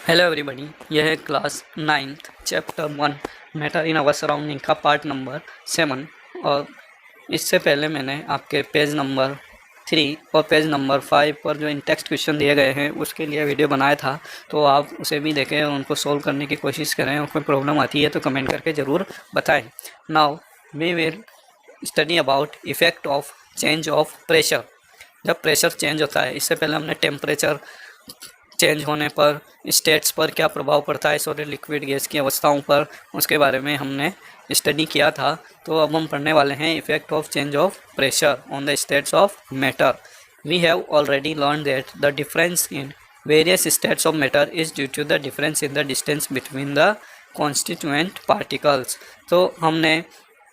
Hello everybody, यह है class 9th chapter 1 matter in our surrounding का पार्ट नंबर 7। और इससे पहले मैंने आपके पेज नंबर 3 और पेज नंबर 5 पर जो इन टेक्स्ट क्वेश्चन दिए गए हैं उसके लिए वीडियो बनाया था, तो आप उसे भी देखें और उनको सोल्व करने की कोशिश करें। और कोई प्रॉब्लम आती है तो कमेंट करके ज़रूर बताएं। Now we will study about effect of change of pressure. जब प्रेशर चेंज होता है, इससे पहले हमने टेम्परेचर चेंज होने पर स्टेट्स पर क्या प्रभाव पड़ता है, सॉलिड लिक्विड गैस की अवस्थाओं पर, उसके बारे में हमने स्टडी किया था। तो अब हम पढ़ने वाले हैं effect of change of pressure on the states of matter. We have already learn that the difference in various states of matter is due to the difference in the distance between the constituent particles. तो हमने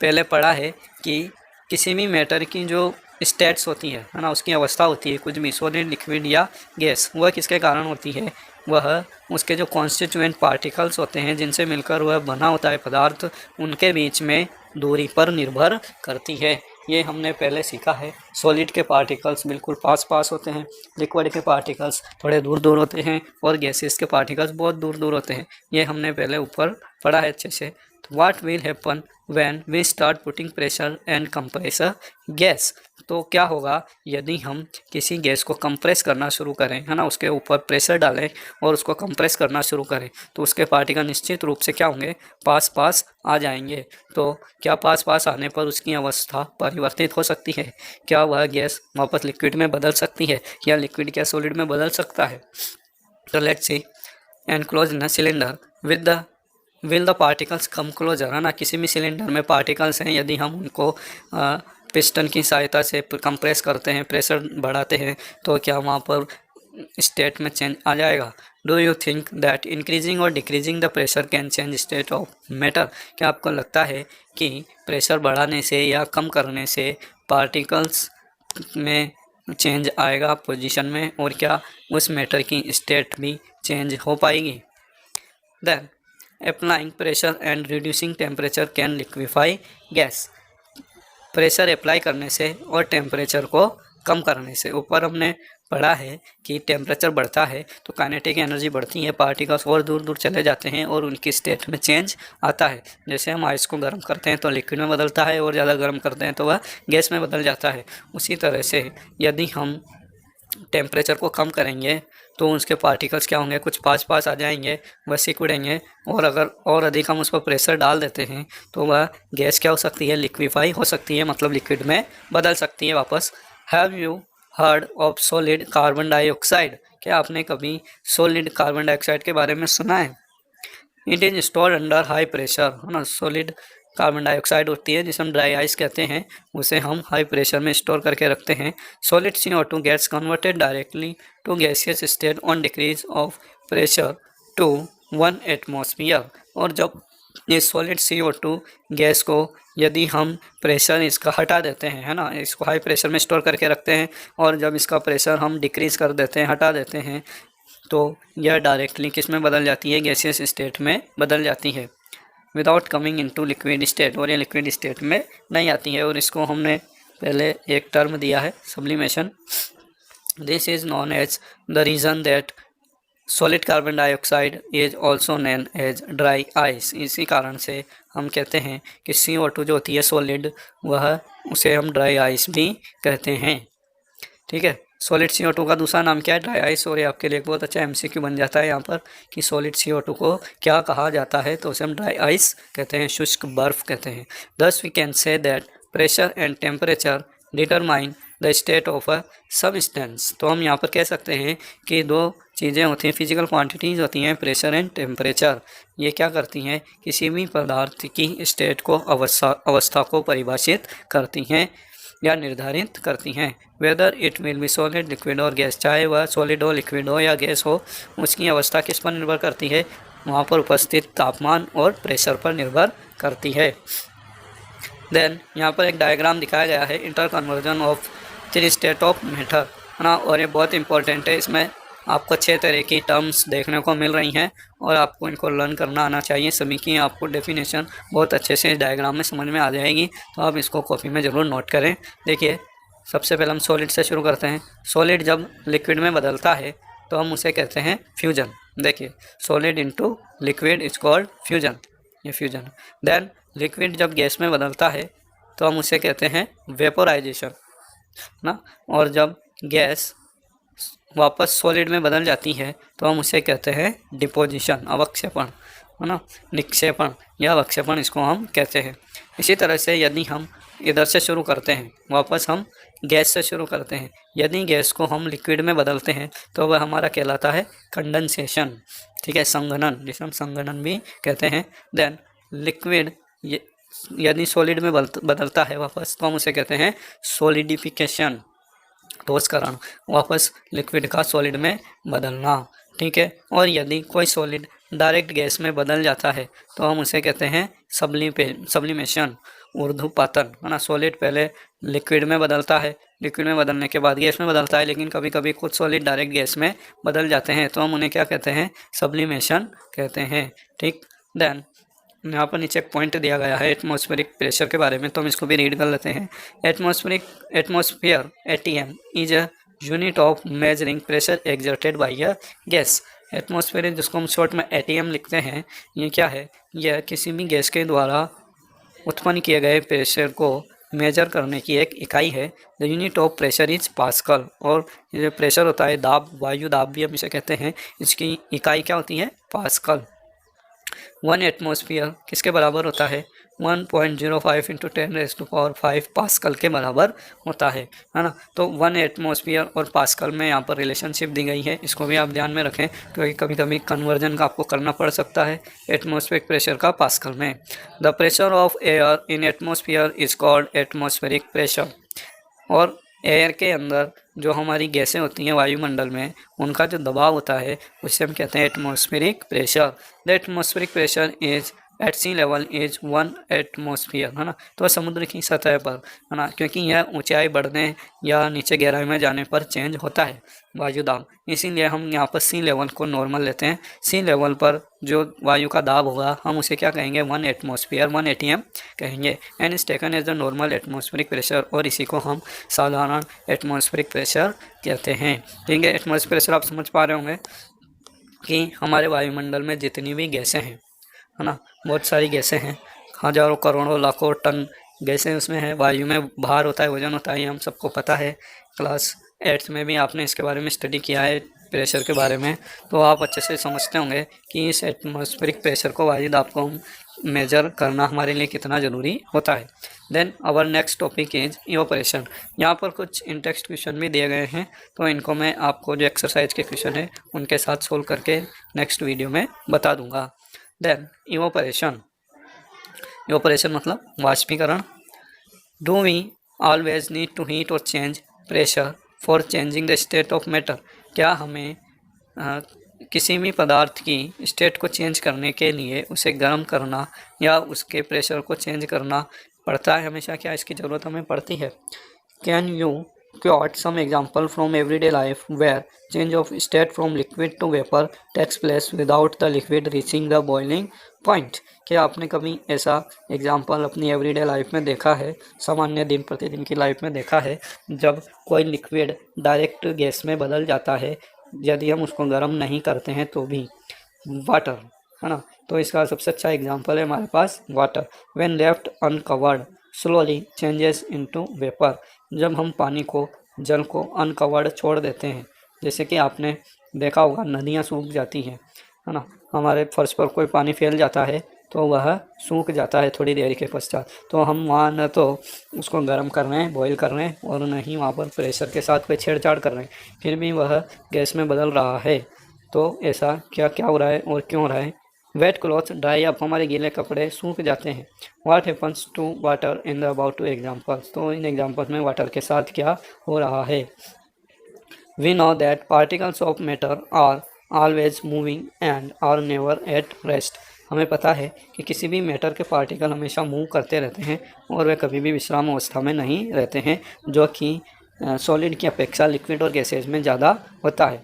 पहले पढ़ा है कि किसी भी matter की जो स्टेट्स होती है ना, उसकी अवस्था होती है, कुछ भी सॉलिड लिक्विड या गैस, वह किसके कारण होती है? वह उसके जो कॉन्स्टिट्यूएंट पार्टिकल्स होते हैं जिनसे मिलकर वह बना होता है पदार्थ, उनके बीच में दूरी पर निर्भर करती है। ये हमने पहले सीखा है। सॉलिड के पार्टिकल्स बिल्कुल पास पास होते हैं, लिक्विड के पार्टिकल्स थोड़े दूर दूर होते हैं और गैसेस के पार्टिकल्स बहुत दूर दूर होते हैं। ये हमने पहले ऊपर पढ़ा है अच्छे से। What will happen when we start putting pressure and compressor gas? तो क्या होगा यदि हम किसी गैस को कंप्रेस करना शुरू करें, है ना, उसके ऊपर प्रेशर डालें और उसको कंप्रेस करना शुरू करें, तो उसके पार्टिकल निश्चित रूप से क्या होंगे? पास पास आ जाएंगे। तो क्या पास पास आने पर उसकी अवस्था परिवर्तित हो सकती है? क्या वह गैस वापस लिक्विड में बदल सकती है या लिक्विड क्या सॉलिड में बदल सकता है? तो let's see, enclose in a cylinder with the will the particles come closer, है ना। किसी भी सिलेंडर में पार्टिकल्स हैं, यदि हम उनको पिस्टन की सहायता से कंप्रेस करते हैं, प्रेशर बढ़ाते हैं, तो क्या वहाँ पर स्टेट में चेंज आ जाएगा? Do you think that increasing और decreasing the pressure can change state of matter? क्या आपको लगता है कि प्रेशर बढ़ाने से या कम करने से पार्टिकल्स में चेंज आएगा पोजीशन में, और क्या उस मैटर की स्टेट भी चेंज हो पाएगी? Then applying pressure and reducing temperature can liquify gas. Pressure apply करने से और टेम्परेचर को कम करने से, ऊपर हमने पढ़ा है कि टेम्परेचर बढ़ता है तो काइनेटिक एनर्जी बढ़ती है, पार्टिकल्स और दूर दूर चले जाते हैं और उनकी स्टेट में चेंज आता है। जैसे हम आइस को गर्म करते हैं तो लिक्विड में बदलता है, और ज़्यादा गर्म करते हैं तो वह गैस में बदल जाता है। उसी तरह से यदि हम टेम्परेचर को कम करेंगे तो उसके पार्टिकल्स क्या होंगे? कुछ पास पास आ जाएंगे, वह सिकुड़ेंगे, और अगर और अधिक हम उस पर प्रेशर डाल देते हैं तो वह गैस क्या हो सकती है? लिक्विफाई हो सकती है, मतलब लिक्विड में बदल सकती है वापस। Have you heard of solid carbon dioxide? क्या आपने कभी सॉलिड कार्बन डाइऑक्साइड के बारे में सुना है? It is stored under high pressure, है ना। सॉलिड कार्बन डाइऑक्साइड होती है जिसे हम ड्राई आइस कहते हैं, उसे हम हाई प्रेशर में स्टोर करके रखते हैं। Solid CO2 gets converted directly to gaseous state on decrease of pressure to 1 atmosphere. और जब ये सॉलिड CO2 गैस को यदि हम प्रेशर इसका हटा देते हैं, है ना, इसको हाई प्रेशर में स्टोर करके रखते हैं, और जब इसका प्रेशर हम डिक्रीज़ कर देते हैं, हटा देते हैं, तो यह डायरेक्टली किस में बदल जाती है? गैसियस स्टेट में बदल जाती है, without coming into liquid state, और ये लिक्विड स्टेट में नहीं आती है। और इसको हमने पहले एक टर्म दिया है, sublimation. This is known as the reason that solid carbon dioxide is also known as dry ice. इसी कारण से हम कहते हैं कि CO2 जो होती है सॉलिड, वह उसे हम ड्राई आइस भी कहते हैं। ठीक है, सॉलिड CO2 का दूसरा नाम क्या है? Dry ice. और ये आपके लिए एक बहुत अच्छा MCQ बन जाता है यहाँ पर कि सॉलिड CO2 को क्या कहा जाता है, तो उसे हम ड्राई आइस कहते हैं, शुष्क बर्फ कहते हैं। Thus we can say that pressure and temperature determine the state of a substance. तो हम यहाँ पर कह सकते हैं कि दो चीज़ें होती हैं, फिजिकल क्वांटिटीज़ होती हैं, प्रेशर एंड टेम्परेचर। ये क्या करती हैं? किसी भी पदार्थ की स्टेट को, अवस्था को परिभाषित करती हैं या निर्धारित करती हैं। Whether it will be solid, liquid और गैस, चाहे वह सॉलिड हो, लिक्विड हो या गैस हो, उसकी अवस्था किस पर निर्भर करती है? वहाँ पर उपस्थित तापमान और प्रेशर पर निर्भर करती है। देन यहाँ पर एक डायग्राम दिखाया गया है, inter conversion of 3 state of matter, है ना। और ये बहुत इंपॉर्टेंट है, इसमें आपको 6 तरह की टर्म्स देखने को मिल रही हैं और आपको इनको लर्न करना आना चाहिए सभी की। आपको डेफिनेशन बहुत अच्छे से इस डायग्राम में समझ में आ जाएगी, तो आप इसको कॉपी में ज़रूर नोट करें। देखिए, सबसे पहले हम सॉलिड से शुरू करते हैं। सॉलिड जब लिक्विड में बदलता है तो हम उसे कहते हैं फ्यूजन, देखिए solid into liquid is called fusion, ये फ्यूजन। देन लिक्विड जब गैस में बदलता है तो हम उसे कहते हैं वेपोराइजेशन ना, और जब गैस वापस सॉलिड में बदल जाती है तो हम उसे कहते हैं डिपोजिशन, अवक्षेपण है ना, निक्षेपण या अवक्षेपण इसको हम कहते हैं। इसी तरह से यदि हम इधर से शुरू करते हैं, वापस हम गैस से शुरू करते हैं, यदि गैस को हम लिक्विड में बदलते हैं तो वह हमारा कहलाता है कंडेंसेशन, ठीक है, संघनन, जिसे हम संघनन भी कहते हैं। देन लिक्विड यदि सॉलिड में बदलता है वापस तो हम उसे कहते हैं सॉलिडिफिकेशन, ठोसकरण, वापस लिक्विड का सॉलिड में बदलना, ठीक है। और यदि कोई सॉलिड डायरेक्ट गैस में बदल जाता है तो हम उसे कहते हैं सब्लिमेशन, ऊर्ध्वपातन, है ना। सॉलिड पहले लिक्विड में बदलता है, लिक्विड में बदलने के बाद गैस में बदलता है, लेकिन कभी कभी कुछ सॉलिड डायरेक्ट गैस में बदल जाते हैं तो हम उन्हें क्या कहते हैं, सब्लिमेशन कहते हैं, ठीक। देन यहाँ पर नीचे एक पॉइंट दिया गया है एटमॉस्फेरिक प्रेशर के बारे में, तो हम इसको भी रीड कर लेते हैं। Atmosphere ATM is a unit of measuring pressure exerted by a gas. Atmosphere जिसको हम शॉर्ट में ATM लिखते हैं, ये क्या है, यह किसी भी गैस के द्वारा उत्पन्न किए गए प्रेशर को मेजर करने की एक इकाई है। The unit of pressure is pascal, और ये प्रेशर होता है दाब, वायु दाब भी हम इसे कहते हैं, इसकी इकाई क्या होती है, पास्कल। 1 एटमॉस्फेयर किसके बराबर होता है, 1.05 × 10⁵ पास्कल के बराबर होता है ना। तो 1 एटमॉस्फेयर और पास्कल में यहाँ पर रिलेशनशिप दी गई है, इसको भी आप ध्यान में रखें क्योंकि कभी कभी कन्वर्जन का आपको करना पड़ सकता है एटमॉस्फेरिक प्रेशर का पास्कल में। The pressure of air in atmosphere is called atmospheric pressure, और एयर के अंदर जो हमारी गैसें होती हैं वायुमंडल में, उनका जो दबाव होता है उसे हम कहते हैं atmospheric pressure. The atmospheric pressure is at sea level is 1 atmosphere, है ना। तो समुद्र की सतह पर, है ना, क्योंकि यह ऊंचाई बढ़ने या नीचे गहराई में जाने पर चेंज होता है वायु दाब, इसीलिए हम यहाँ पर सी लेवल को नॉर्मल लेते हैं। सी लेवल पर जो वायु का दाब होगा हम उसे क्या कहेंगे, 1 एटमॉस्फेयर, 1 ATM कहेंगे। And is taken as the normal atmospheric pressure, और इसी को हम साधारण एटमॉस्फेरिक प्रेशर कहते हैं, ठीक है। एटमॉस्फेरिक प्रेशर आप समझ पा रहे होंगे कि हमारे वायुमंडल में जितनी भी गैसें हैं, है ना, बहुत सारी गैसें हैं, हजारों करोड़ों लाखों टन गैसें उसमें है, वायु में भार होता है, वजन होता है, ये हम सबको पता है। क्लास 8th में भी आपने इसके बारे में स्टडी किया है प्रेशर के बारे में, तो आप अच्छे से समझते होंगे कि इस एटमॉस्फेरिक प्रेशर को, वायु दाब को मेजर करना हमारे लिए कितना ज़रूरी होता है। Then our next topic is evaporation. यहाँ पर कुछ इंटेक्स्ट क्वेश्चन भी दिए गए हैं, तो इनको मैं आपको जो एक्सरसाइज के क्वेश्चन है उनके साथ सोल्व करके नेक्स्ट वीडियो में बता दूंगा। देन इवापोरेशन मतलब वाष्पीकरण। Do we always need to heat और change pressure for changing the state of matter. क्या हमें किसी भी पदार्थ की स्टेट को चेंज करने के लिए उसे गर्म करना या उसके प्रेशर को चेंज करना पड़ता है हमेशा, क्या इसकी ज़रूरत हमें पड़ती है। Can you quote some example from everyday life where change of state from liquid to vapor takes place without the liquid reaching the boiling point। क्या आपने कभी ऐसा एग्जाम्पल अपनी एवरीडे लाइफ में देखा है, सामान्य दिन प्रतिदिन की लाइफ में देखा है, जब कोई लिक्विड डायरेक्ट गैस में बदल जाता है यदि हम उसको गर्म नहीं करते हैं तो भी, वाटर, है ना। तो इसका सबसे अच्छा एग्जाम्पल है हमारे पास water. When left uncovered slowly changes into vapour. जब हम पानी को, जल को अनकवर्ड छोड़ देते हैं, जैसे कि आपने देखा होगा नदियाँ सूख जाती हैं, है ना, हमारे फर्श पर कोई पानी फैल जाता है तो वह सूख जाता है थोड़ी देर के पश्चात, तो हम वहाँ न तो उसको गर्म कर रहे हैं, बॉईल कर रहे हैं, और न ही वहाँ पर प्रेशर के साथ कोई छेड़छाड़ कर रहे हैं, फिर भी वह गैस में बदल रहा है। तो ऐसा क्या हो रहा है और क्यों हो रहा है। वेट क्लॉथ ड्राई अप, हमारे गीले कपड़े सूख जाते हैं। What happens to water in the about to examples. तो इन एग्जाम्पल्स में वाटर के साथ क्या हो रहा है। We know that particles of matter are always moving and are never at rest. हमें पता है कि किसी भी मैटर के पार्टिकल हमेशा मूव करते रहते हैं और वे कभी भी विश्राम अवस्था में नहीं रहते हैं, जो कि सॉलिड की अपेक्षा लिक्विड और गैसेज में ज़्यादा होता है।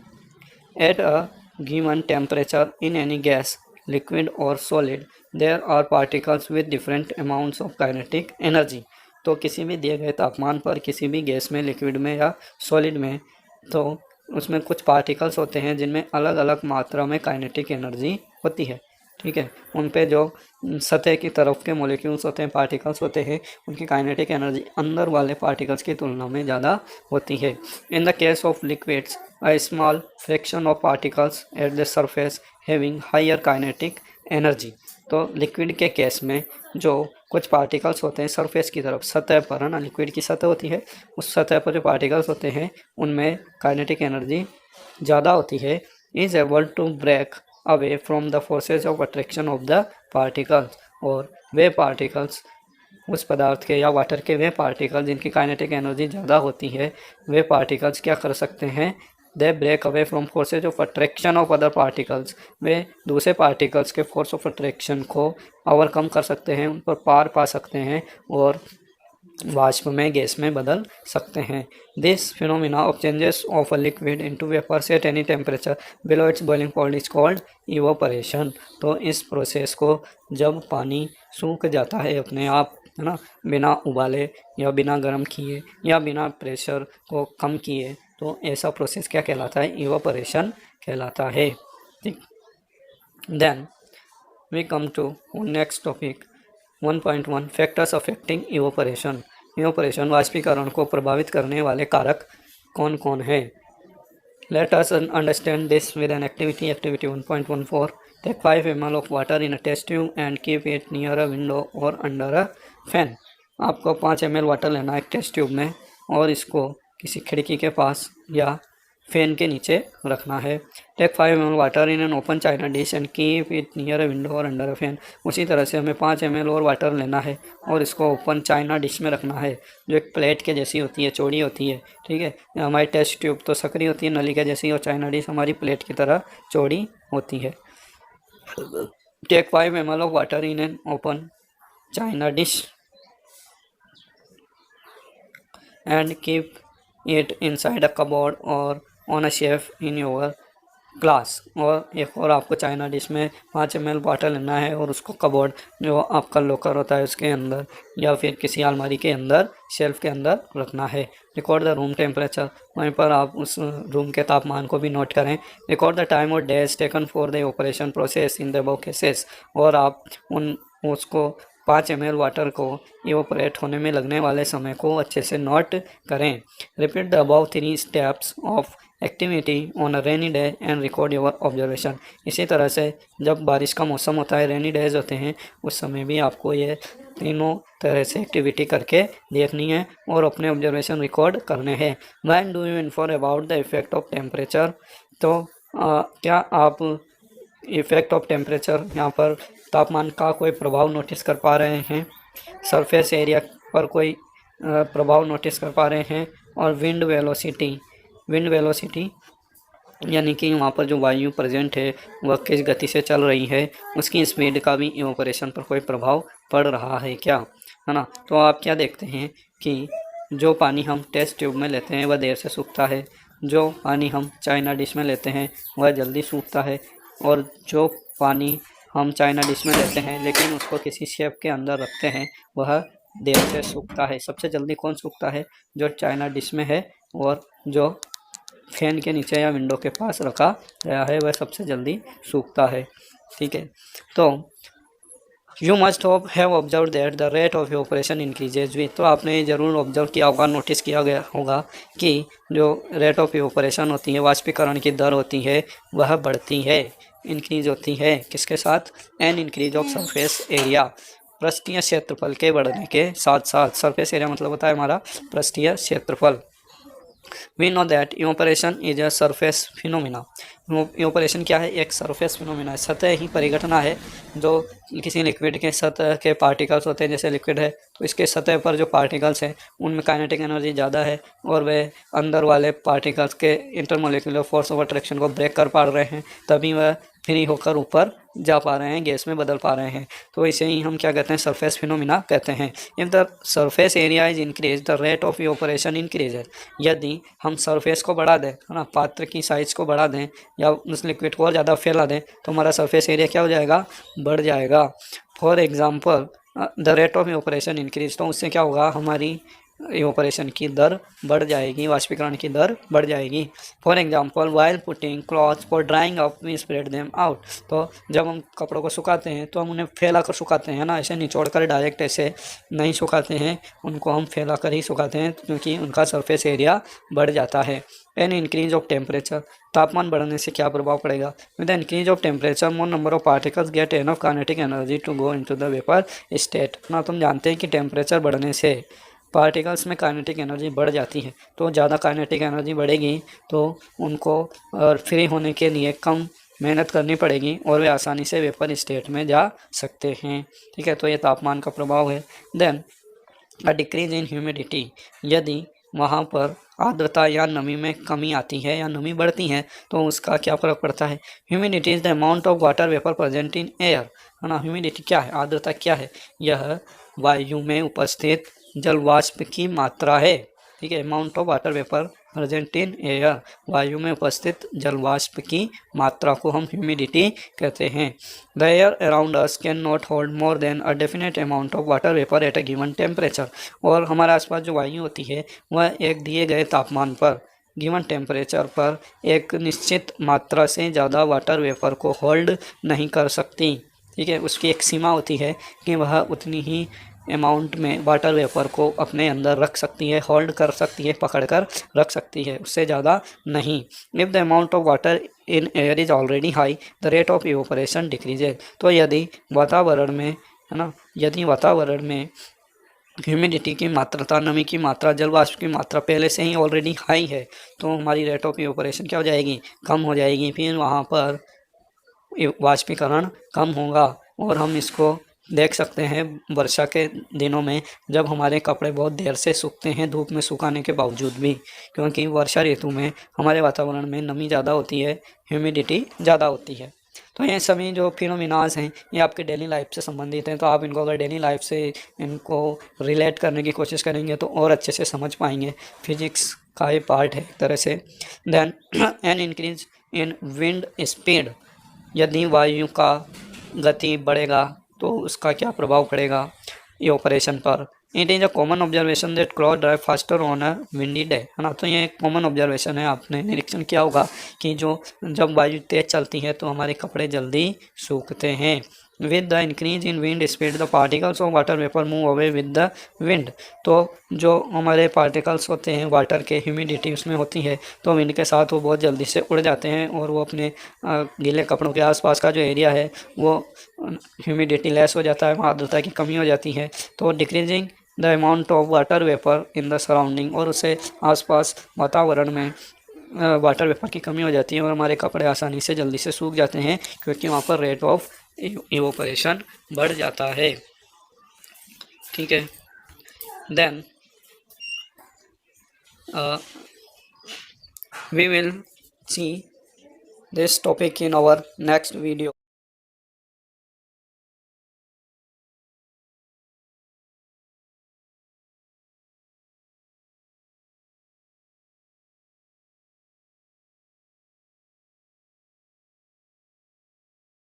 At a given temperature in any gas, liquid और solid, there are particles with different amounts of kinetic energy. तो किसी भी दिए गए तापमान पर किसी भी गैस में, लिक्विड में या सॉलिड में, तो उसमें कुछ पार्टिकल्स होते हैं जिनमें अलग अलग मात्रा में काइनेटिक एनर्जी होती है, ठीक है। उन पे जो सतह की तरफ के मॉलिक्यूल्स होते हैं, पार्टिकल्स होते हैं, उनकी काइनेटिक एनर्जी अंदर वाले पार्टिकल्स की तुलना में ज़्यादा होती है। In the case of liquids a small fraction of particles at the surface having higher kinetic energy। तो लिक्विड के केस में जो कुछ पार्टिकल्स होते हैं सरफेस की तरफ, सतह पर, है ना, लिक्विड की सतह होती है, उस सतह पर जो पार्टिकल्स होते हैं उनमें काइनेटिक एनर्जी ज़्यादा होती है, is able to break away from the forces of attraction of the particles. और वे पार्टिकल्स, उस पदार्थ के या वाटर के वे पार्टिकल जिनकी काइनेटिक एनर्जी ज़्यादा होती है, वे पार्टिकल्स क्या कर सकते हैं, they break away from forces of attraction of other particles. वे दूसरे पार्टिकल्स के फोर्स ऑफ अट्रैक्शन को ओवरकम कर सकते हैं, उन पर पार पा सकते हैं और वाष्प में, गैस में बदल सकते हैं। This phenomena of changes of a liquid into vapours at any temperature below its boiling point is called evaporation. तो इस प्रोसेस को जब पानी सूख जाता है अपने आप, है ना, बिना उबाले या बिना गर्म किए या बिना प्रेशर को कम किए, तो ऐसा प्रोसेस क्या कहलाता है, इवोपरेशन कहलाता है। ठीक, then we come to next topic 1.1 factors affecting evaporation. Evaporation, वाष्पीकरण को प्रभावित करने वाले कारक कौन कौन है। Let us understand this with an activity 1.14। Take 5 ml of water in a test tube and keep it near a window और अंडर अ फैन। आपको 5 ml वाटर लेना है एक टेस्ट ट्यूब में और इसको किसी खिड़की के पास या फैन के नीचे रखना है। Take 5 ml water in an open china dish and keep it near a window और अंडर अ फैन। उसी तरह से हमें 5 ml और वाटर लेना है और इसको ओपन चाइना डिश में रखना है, जो एक प्लेट के जैसी होती है, चौड़ी होती है, ठीक है। हमारी टेस्ट ट्यूब तो सक्रिय होती है, नली के जैसी, और चाइना डिश हमारी प्लेट की तरह चौड़ी होती है। Take 5 ml of water in an open china dish and keep it inside a cupboard or on a shelf in your class. और एक और आपको चाइना डिश में 5 ml वाटर लेना है और उसको कबोर्ड, जो आपका लॉकर होता है, उसके अंदर या फिर किसी अलमारी के अंदर, शेल्फ के अंदर रखना है। रिकॉर्ड द रूम टेम्परेचर, वहीं पर आप उस रूम के तापमान को भी नोट करें। रिकॉर्ड द टाइम और days taken for the operation process in the above cases, और आप उसको 5 ml वाटर को इवोपरेट होने में लगने वाले समय को अच्छे से नोट करें। Repeat the above 3 steps of activity on a rainy day and record your observation. इसी तरह से जब बारिश का मौसम होता है, रेनी डेज होते हैं, उस समय भी आपको ये तीनों तरह से एक्टिविटी करके देखनी है और अपने ऑब्जर्वेशन रिकॉर्ड करने हैं। When do you inform about the effect of temperature, तो क्या आप इफेक्ट ऑफ टेम्परेचर, यहाँ पर तापमान का कोई प्रभाव नोटिस कर पा रहे हैं, सरफेस एरिया पर कोई प्रभाव नोटिस कर पा रहे हैं, और विंड वेलोसिटी यानी कि वहाँ पर जो वायु प्रेजेंट है वह किस गति से चल रही है, उसकी स्पीड का भी इवोपरेशन पर कोई प्रभाव पड़ रहा है क्या, है ना। तो आप क्या देखते हैं कि जो पानी हम टेस्ट ट्यूब में लेते हैं वह देर से सूखता है, जो पानी हम चाइना डिश में लेते हैं वह जल्दी सूखता है, और जो पानी हम चाइना डिश में लेते हैं लेकिन उसको किसी शेप के अंदर रखते हैं वह देर से सूखता है। सबसे जल्दी कौन सूखता है, जो चाइना डिश में है और जो फैन के नीचे या विंडो के पास रखा गया है, वह सबसे जल्दी सूखता है, ठीक है। तो you must have observe that the rate of evaporation increases with, तो आपने ज़रूर ऑब्जर्व किया होगा, नोटिस किया गया होगा कि जो रेट ऑफ इवोपरेशन होती है, वाष्पीकरण की दर होती है, वह बढ़ती है, इंक्रीज होती है, किसके साथ, an increase of surface area, पृष्ठीय क्षेत्रफल के बढ़ने के साथ साथ। सरफेस एरिया मतलब होता है हमारा पृष्ठीय क्षेत्रफल। We know that evaporation is a surface phenomena। Evaporation क्या है, एक सरफेस फिनोमिना है, सतह ही परिघटना है। जो किसी लिक्विड के सतह के पार्टिकल्स होते हैं, जैसे लिक्विड है तो इसके सतह पर जो पार्टिकल्स हैं उनमें काइनेटिक एनर्जी ज़्यादा है और वे अंदर वाले पार्टिकल्स के इंटरमोलिकुलर फोर्स ऑफ अट्रैक्शन को ब्रेक कर पा रहे हैं, तभी वह फ्री होकर ऊपर जा पा रहे हैं, गैस में बदल पा रहे हैं। तो इसे ही हम क्या कहते हैं, सरफेस फिनोमिना कहते हैं। If the surface area is increase the rate of evaporation increases. यदि हम सरफेस को बढ़ा दें, है ना, पात्र की साइज को बढ़ा दें या उस लिक्विड को और ज़्यादा फैला दें तो हमारा सरफेस एरिया क्या हो जाएगा, बढ़ जाएगा। For example the rate of evaporation increase, तो उससे क्या होगा, हमारी इवोपरेशन की दर बढ़ जाएगी, वाष्पीकरण की दर बढ़ जाएगी। For example while putting clothes for drying up we spread them out. तो जब हम कपड़ों को सुखाते हैं तो हम उन्हें फैला कर सुखाते हैं ना, ऐसे निचोड़ कर डायरेक्ट ऐसे नहीं सुखाते हैं, उनको हम फैला कर ही सुखाते हैं क्योंकि उनका सरफेस एरिया बढ़ जाता है। एन इंक्रीज ऑफ टेम्परेचर, तापमान बढ़ने से क्या प्रभाव पड़ेगा? With the increase of temperature more number of particles get enough kinetic energy to go into the vapour state. ना तुम जानते हैं कि टेम्परेचर बढ़ने से पार्टिकल्स में काइनेटिक एनर्जी बढ़ जाती है, तो ज़्यादा काइनेटिक एनर्जी बढ़ेगी तो उनको फ्री होने के लिए कम मेहनत करनी पड़ेगी और वे आसानी से वेपर स्टेट में जा सकते हैं। ठीक है, तो ये तापमान का प्रभाव है। Then a decrease in humidity, यदि वहाँ पर आर्द्रता या नमी में कमी आती है या नमी बढ़ती है तो उसका क्या फर्क पड़ता है? Humidity is the amount of water vapour present in air, है ना। ह्यूमिडिटी क्या है? आर्द्रता क्या है? यह वायु में उपस्थित जल वाष्प की मात्रा है। ठीक है, amount of water vapour present in air, वायु में उपस्थित जल वाष्प की मात्रा को हम ह्यूमिडिटी कहते हैं। The air around us can not hold more than a definite amount of water vapour eight a given temperature. और हमारे आसपास जो वायु होती है वह एक दिए गए तापमान पर, गिवन टेम्परेचर पर एक निश्चित मात्रा से ज़्यादा वाटर वेपर को होल्ड नहीं कर सकती। ठीक है, उसकी एक सीमा होती है कि वह उतनी ही अमाउंट में वाटर वेपर को अपने अंदर रख सकती है, होल्ड कर सकती है, पकड़ कर रख सकती है, उससे ज़्यादा नहीं। If the amount of water in air is already high the rate of evaporation decreases. तो यदि वातावरण में, है ना, यदि वातावरण में ह्यूमिडिटी की मात्रा, नमी की मात्रा, जल वाष्प की मात्रा पहले से ही ऑलरेडी हाई है तो हमारी रेट ऑफ इवोपरेशन क्या हो जाएगी? कम हो जाएगी। फिर वहाँ पर वाष्पीकरण कम होगा। और हम इसको देख सकते हैं वर्षा के दिनों में जब हमारे कपड़े बहुत देर से सूखते हैं धूप में सुखाने के बावजूद भी, क्योंकि वर्षा ऋतु में हमारे वातावरण में नमी ज़्यादा होती है, ह्यूमिडिटी ज़्यादा होती है। तो ये सभी जो फिनोमिनाज हैं ये आपके डेली लाइफ से संबंधित हैं, तो आप इनको अगर डेली लाइफ से इनको रिलेट करने की कोशिश करेंगे तो और अच्छे से समझ पाएंगे। फिजिक्स का ये पार्ट है एक तरह से। Then an increase in wind speed, यदि वायु का गति बढ़ेगा तो उसका क्या प्रभाव पड़ेगा इवोपरेशन पर? It is a common observation that cloth dry faster on a windy day, है ना। तो ये एक कॉमन ऑब्जर्वेशन है, आपने निरीक्षण किया होगा कि जब वायु तेज चलती है तो हमारे कपड़े जल्दी सूखते हैं। With the increase in wind speed the particles of water vapour move away with the wind. तो जो हमारे पार्टिकल्स होते हैं वाटर के, ह्यूमिडिटी उसमें होती है तो विंड के साथ वो बहुत जल्दी से उड़ जाते हैं और वो अपने गीले कपड़ों के आसपास का जो एरिया है वो ह्यूमिडिटी लेस हो जाता है, वहाँ आर्द्रता की कमी हो जाती है। तो decreasing the amount of water vapour in the surrounding, और उससे आसपास वातावरण में वाटर वेपर की कमी हो जाती है और हमारे कपड़े आसानी से जल्दी से सूख जाते हैं क्योंकि वहाँ पर रेट ऑफ इवोपरेशन बढ़ जाता है। ठीक है, then we will see this topic in our next video.